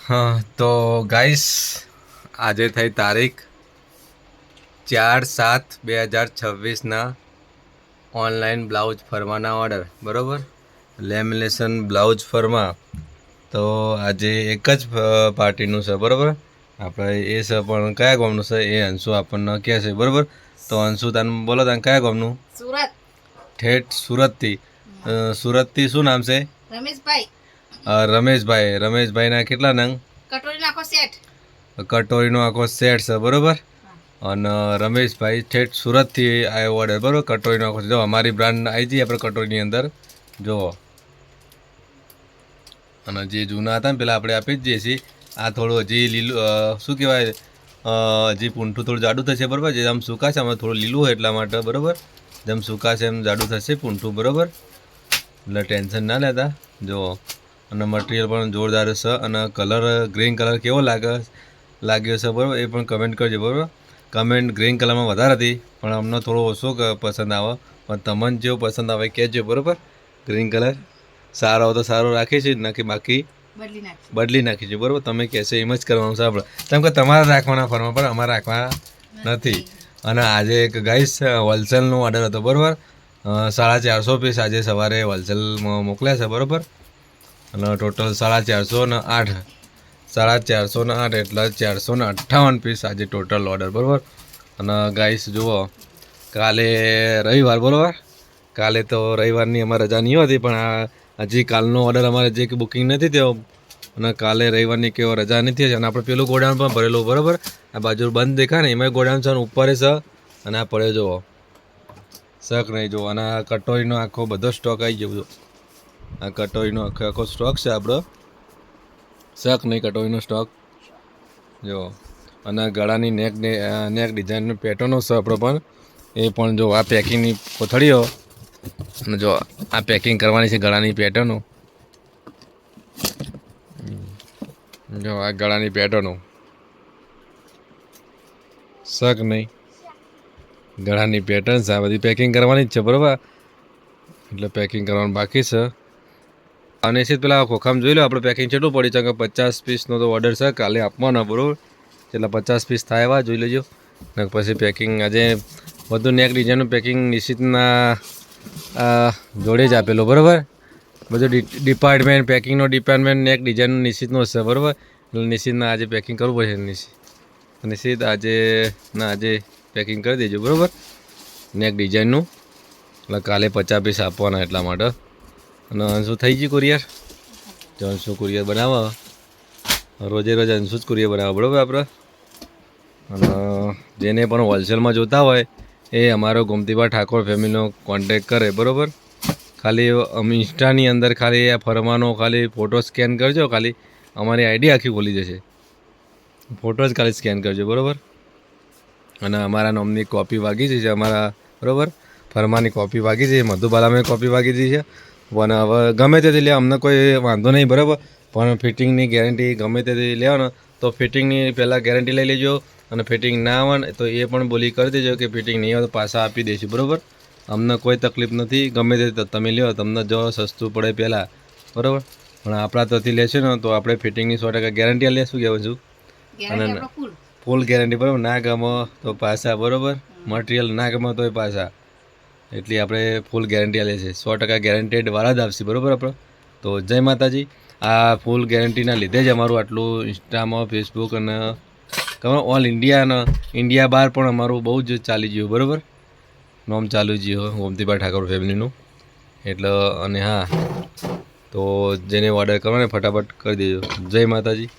હા તો ગાઈસ, આજે થઈ તારીખ 4/7/2026ના ઓનલાઈન બ્લાઉઝ ફરવાના ઓર્ડર, બરાબર. લેમિનેશન બ્લાઉઝ ફરવા તો આજે એક જ પાર્ટીનું છે, બરાબર. આપણે એ છે પણ કયા ગામનું છે એ અંશુ આપણને કહે છે, બરાબર. તો અંશુ તને બોલો, તને કયા ગામનું? સુરત. ઠેઠ સુરતથી. સુરતથી શું નામ છે? રમેશભાઈ. રમેશભાઈના કેટલા નંગ? કટોરીનો આખો સેટ. કટોરીનો આખો સેટ છે, બરાબર. અને રમેશભાઈ ઠેઠ સુરતથી આવ્યો ઓર્ડર, બરાબર. કટોરીનો આખો જો અમારી બ્રાન્ડ આવી જઈએ આપણે કટોરીની અંદર જુઓ. અને જે જૂના હતા ને પેલા આપણે આપી જ જઈએ છીએ. આ થોડું હજી લીલું, શું કહેવાય, હજી પૂંઠું થોડું જાડું થશે, બરાબર. જે આમ સુકાશે આમાં થોડું લીલું હોય એટલા માટે, બરાબર. જેમ સુકાશે એમ જાડું થશે પૂંઠું, બરાબર. એટલે ટેન્શન ના લેતા જુઓ. અને મટીરિયલ પણ જોરદાર છે. અને કલર ગ્રીન કલર કેવો લાગ્યો છે, બરાબર, એ પણ કમેન્ટ કરજો, બરાબર. કમેન્ટ ગ્રીન કલરમાં વધારે હતી પણ અમને થોડો ઓછો પસંદ આવે, પણ તમને જેવો પસંદ આવે કહેજો, બરાબર. ગ્રીન કલર સારો હોય તો સારો રાખીશું, નાખી બાકી બદલી નાખીશું, બરાબર. તમે કહેશો એમ જ કરવાનું છે આપણે. કેમ કે તમારે રાખવાના ફરવા પણ અમારે રાખવા નથી. અને આજે એક ગાઈસ હોલસેલનો ઓર્ડર હતો, બરાબર. 450 પીસ આજે સવારે હોલસેલમાં મોકલ્યા છે, બરાબર. અને ટોટલ 450 ને 8 450 ને 8 એટલે 458 પીસ આજે ટોટલ ઓર્ડર, બરાબર. અને ગાઈસ જુઓ, કાલે રવિવાર, બરાબર. કાલે તો રવિવારની અમારે રજા નહીં હતી, પણ આ હજી કાલનો ઓર્ડર અમારે જે કે બુકિંગ નથી થયો. અને કાલે રવિવારની કેવો રજા નથી. અને આપણે પેલું ગોડાઉન પણ ભરેલું, બરાબર. આ બાજુ બંધ દેખાય ને એમાં ગોડાઉન છે, ઉપર છે. અને આ પડ્યો જુઓ, શક નહીં જુઓ. અને આ કટોરીનો આખો બધો સ્ટોક આવી ગયો. આ કટોરીનો આખો સ્ટોક છે આપણો, શક નહીં કટોરીનો સ્ટોક જુઓ. અને ગળાની નેક ડિઝાઇનનો પેટર્નો છે આપણો પણ, એ પણ જો. આ પેકિંગની કોથળીઓ, અને જો આ પેકિંગ કરવાની છે ગળાની પેટર્નો, જો આ ગળાની પેટર્નો, શક નહીં ગળાની પેટર્ન છે. આ બધી પેકિંગ કરવાની જ છે, બરાબર. એટલે પેકિંગ કરવાનું બાકી છે. અને છે પેલા ખોખામાં જોઈ લો આપણે પેકિંગ કેટલું પડી છે, કે 50 પીસનો તો ઓર્ડર છે કાલે આપવાનો, બરાબર. એટલે 50 પીસ થાય એવા જોઈ લેજો. ને પછી પેકિંગ આજે બધું નેક ડિઝાઇનનું પેકિંગ નિશ્ચિતના જોડે જ આપેલું, બરાબર. બધું ડિપાર્ટમેન્ટ પેકિંગનો ડિપાર્ટમેન્ટ નેક ડિઝાઇનનું નિશ્ચિતનો હશે, બરાબર. એટલે નિશ્ચિતના આજે પેકિંગ કરવું પડશે. નિશ્ચિત આજે પેકિંગ કરી દેજો, બરાબર, નેક ડિઝાઇનનું. એટલે કાલે 50 પીસ આપવાના એટલા માટે. અને અંશુ થઈ ગયું કુરિયર. જો અંશુ કુરિયર બનાવો, રોજે રોજ અંશુ જ કુરિયર બનાવો, બરાબર આપણે. અને જેને પણ હોલસેલમાં જોતા હોય એ અમારો ગોમતીબા ઠાકોર ફેમિલીનો કોન્ટેક કરે, બરાબર. ખાલી ઇન્સ્ટાની અંદર ખાલી આ ફરવાનો ખાલી ફોટો સ્કેન કરજો, ખાલી અમારી આઈડી આખી ખોલી જશે. ફોટો જ ખાલી સ્કેન કરજો, બરાબર. અને અમારા નામની કોપી વાગી છે અમારા, બરાબર. ફરમાની કોપી વાગી છે, મધુબાલામાં કોપી વાગી છે. પણ હવે ગમે તેથી લે, અમને કોઈ વાંધો નહીં, બરાબર. પણ ફિટિંગની ગેરંટી ગમે તેથી લેવાનો તો ફિટિંગની પહેલાં ગેરંટી લઈ લેજો. અને ફિટિંગ ના આવે ને તો એ પણ બોલી કરી દેજો કે ફિટિંગ નહીં આવે તો પાછા આપી દઈશું, બરાબર. અમને કોઈ તકલીફ નથી. ગમે તે તમે લ્યો, તમને જો સસ્તું પડે પહેલાં, બરાબર. પણ આપણા ત્યાંથી લેશો ને તો આપણે ફિટિંગની 100% ગેરંટી લેશું, કહેવું છું. અને ફૂલ ગેરંટી, બરાબર. ના ગમો તો પાછા, બરાબર. મટીરિયલ ના ગમો તો પાછા. એટલી આપણે ફૂલ ગેરંટી લે છે, 100% ગેરંટેડ વાળા જ આપશે, બરાબર આપણે. તો જય માતાજી. આ ફૂલ ગેરંટીના લીધે જ અમારું આટલું ઇન્સ્ટામાં, ફેસબુક અને ઓલ ઇન્ડિયા બહાર પણ અમારું બહુ જ ચાલી ગયું, બરાબર. નોમ ચાલુ ગયું ગોમતીબા ઠાકોર ફેમિલીનું. એટલે અને હા, તો જેને ઓર્ડર કરવાનો ફટાફટ કરી દેજો. જય માતાજી.